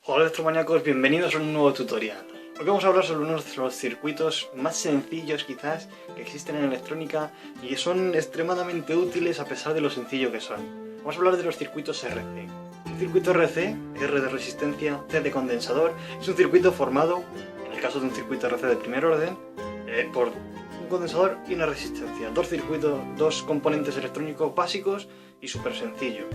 Hola electromaníacos, bienvenidos a un nuevo tutorial. Hoy vamos a hablar sobre uno de los circuitos más sencillos quizás que existen en electrónica y que son extremadamente útiles a pesar de lo sencillo que son. Vamos a hablar de los circuitos RC. Un circuito RC, R de resistencia, C de condensador, es un circuito formado, en el caso de un circuito RC de primer orden, por un condensador y una resistencia. Dos componentes electrónicos básicos y súper sencillo.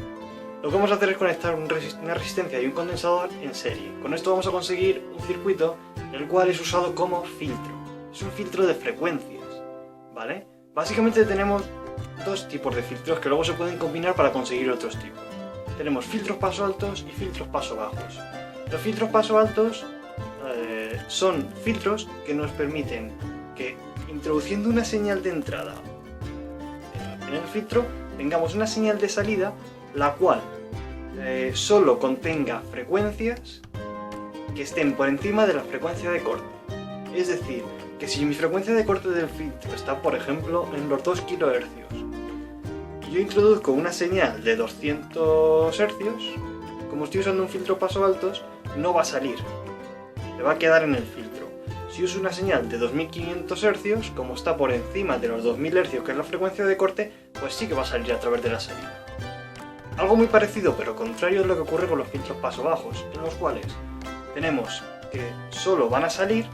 Lo que vamos a hacer es conectar una resistencia y un condensador en serie. Con esto vamos a conseguir un circuito el cual es usado como filtro. Es un filtro de frecuencias, ¿vale? Básicamente tenemos dos tipos de filtros que luego se pueden combinar para conseguir otros tipos. Tenemos filtros paso altos y filtros paso bajos. Los filtros paso altos son filtros que nos permiten que, introduciendo una señal de entrada en el filtro, tengamos una señal de salida la cual solo contenga frecuencias que estén por encima de la frecuencia de corte. Es decir, que si mi frecuencia de corte del filtro está, por ejemplo, en los 2 kHz y yo introduzco una señal de 200 Hz, como estoy usando un filtro paso altos, no va a salir, se va a quedar en el filtro. Si uso una señal de 2500 Hz, como está por encima de los 2000 Hz, que es la frecuencia de corte, pues sí que va a salir a través de la salida. Algo muy parecido pero contrario es lo que ocurre con los filtros paso bajos, en los cuales tenemos que solo van a salir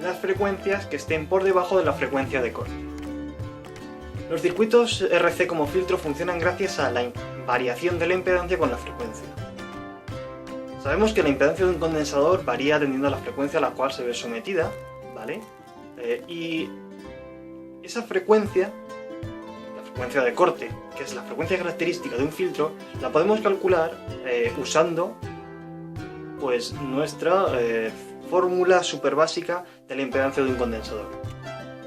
las frecuencias que estén por debajo de la frecuencia de corte. Los circuitos RC como filtro funcionan gracias a la variación de la impedancia con la frecuencia. Sabemos que la impedancia de un condensador varía dependiendo a la frecuencia a la cual se ve sometida, ¿vale? Y esa frecuencia de corte, que es la frecuencia característica de un filtro, la podemos calcular usando pues nuestra fórmula súper básica de la impedancia de un condensador.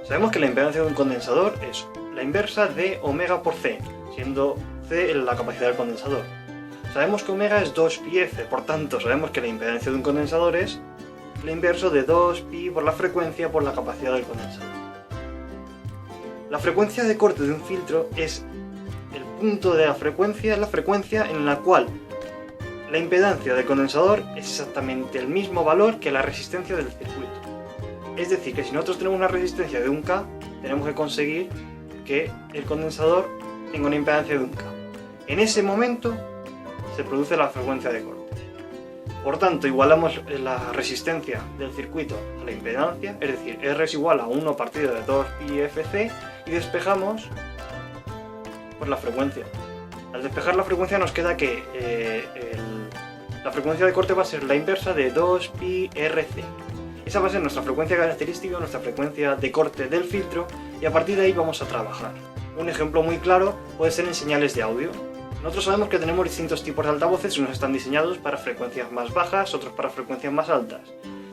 Sabemos que la impedancia de un condensador es la inversa de omega por C, siendo C la capacidad del condensador. Sabemos que omega es 2πf, por tanto sabemos que la impedancia de un condensador es la inverso de 2π por la frecuencia por la capacidad del condensador. La frecuencia de corte de un filtro es el punto de la frecuencia en la cual la impedancia del condensador es exactamente el mismo valor que la resistencia del circuito. Es decir, que si nosotros tenemos una resistencia de 1K, tenemos que conseguir que el condensador tenga una impedancia de 1K. En ese momento se produce la frecuencia de corte. Por tanto, igualamos la resistencia del circuito a la impedancia, es decir, R es igual a 1 partido de 2πfc, y despejamos por la frecuencia. Al despejar la frecuencia nos queda que la frecuencia de corte va a ser la inversa de 2πrc. Esa va a ser nuestra frecuencia característica, nuestra frecuencia de corte del filtro, y a partir de ahí vamos a trabajar. Un ejemplo muy claro puede ser en señales de audio. Nosotros sabemos que tenemos distintos tipos de altavoces, unos están diseñados para frecuencias más bajas, otros para frecuencias más altas.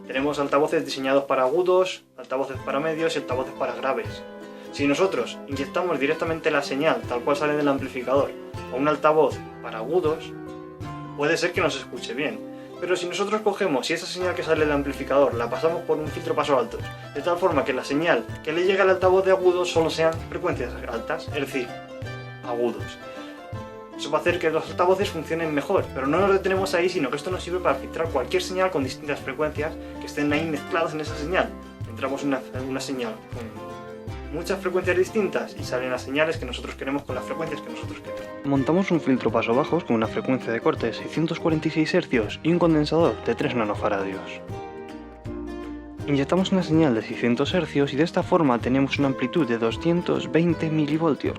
Tenemos altavoces diseñados para agudos, altavoces para medios y altavoces para graves. Si nosotros inyectamos directamente la señal tal cual sale del amplificador a un altavoz para agudos, puede ser que nos escuche bien. Pero si nosotros cogemos y esa señal que sale del amplificador la pasamos por un filtro paso altos, de tal forma que la señal que le llega al altavoz de agudos solo sean frecuencias altas, es decir, agudos. Eso va a hacer que los altavoces funcionen mejor, pero no nos detenemos ahí, sino que esto nos sirve para filtrar cualquier señal con distintas frecuencias que estén ahí mezcladas en esa señal. Entramos una señal con muchas frecuencias distintas y salen las señales que nosotros queremos con las frecuencias que nosotros queremos. Montamos un filtro paso bajos con una frecuencia de corte de 646 Hz y un condensador de 3 nanofaradios. Inyectamos una señal de 600 Hz y de esta forma tenemos una amplitud de 220 mV.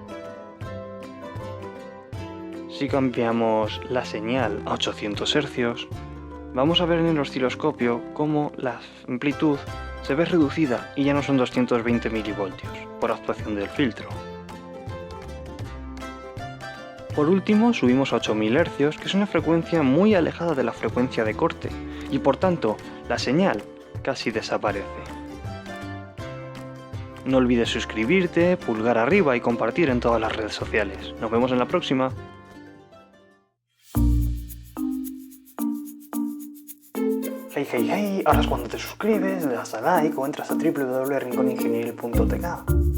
Si cambiamos la señal a 800 Hz, vamos a ver en el osciloscopio cómo la amplitud se ve reducida y ya no son 220 mV por actuación del filtro. Por último, subimos a 8000 Hz, que es una frecuencia muy alejada de la frecuencia de corte, y por tanto, la señal casi desaparece. No olvides suscribirte, pulgar arriba y compartir en todas las redes sociales. Nos vemos en la próxima. Hey, ahora es cuando te suscribes, le das a like o entras a www.rinconingeniería.tk.